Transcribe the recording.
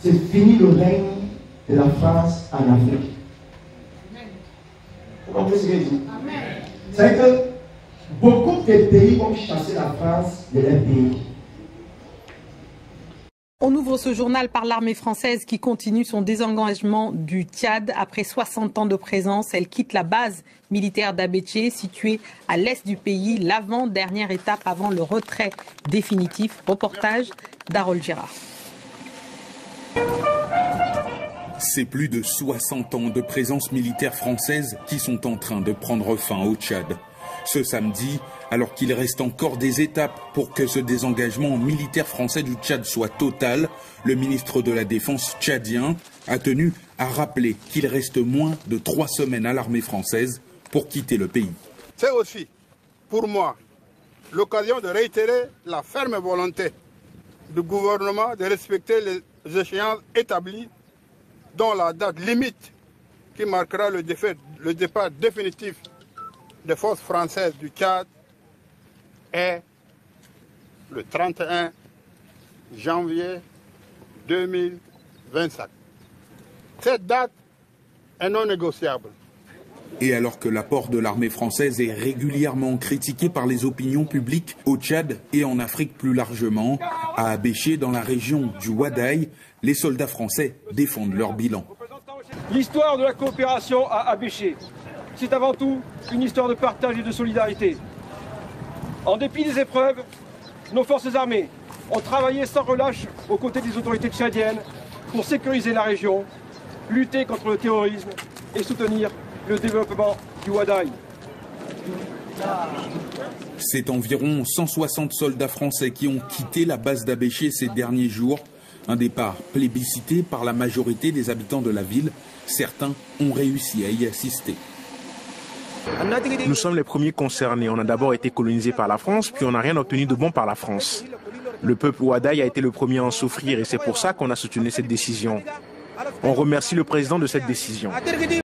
c'est fini le règne de la France en Afrique. Vous comprenez ce que je dis? C'est que beaucoup de pays vont chasser la France de leur pays. On ouvre ce journal par l'armée française qui continue son désengagement du Tchad. Après 60 ans de présence, elle quitte la base militaire d'Abéché, située à l'est du pays, l'avant-dernière étape avant le retrait définitif. Reportage d'Harold Girard. C'est plus de 60 ans de présence militaire française qui sont en train de prendre fin au Tchad. Ce samedi, alors qu'il reste encore des étapes pour que ce désengagement militaire français du Tchad soit total, le ministre de la Défense tchadien a tenu à rappeler qu'il reste moins de 3 semaines à l'armée française pour quitter le pays. C'est aussi, pour moi, l'occasion de réitérer la ferme volonté du gouvernement de respecter les échéances établies, dont la date limite qui marquera le départ définitif des forces françaises du Tchad est le 31 janvier 2025. Cette date est non négociable. Et alors que l'apport de l'armée française est régulièrement critiqué par les opinions publiques au Tchad et en Afrique plus largement, à Abéché, dans la région du Wadaï, les soldats français défendent leur bilan. L'histoire de la coopération à Abéché, c'est avant tout une histoire de partage et de solidarité. En dépit des épreuves, nos forces armées ont travaillé sans relâche aux côtés des autorités tchadiennes pour sécuriser la région, lutter contre le terrorisme et soutenir le développement du Wadaï. C'est environ 160 soldats français qui ont quitté la base d'Abéché ces derniers jours. Un départ plébiscité par la majorité des habitants de la ville. Certains ont réussi à y assister. Nous sommes les premiers concernés. On a d'abord été colonisés par la France, puis on n'a rien obtenu de bon par la France. Le peuple Wadaï a été le premier à en souffrir et c'est pour ça qu'on a soutenu cette décision. On remercie le président de cette décision.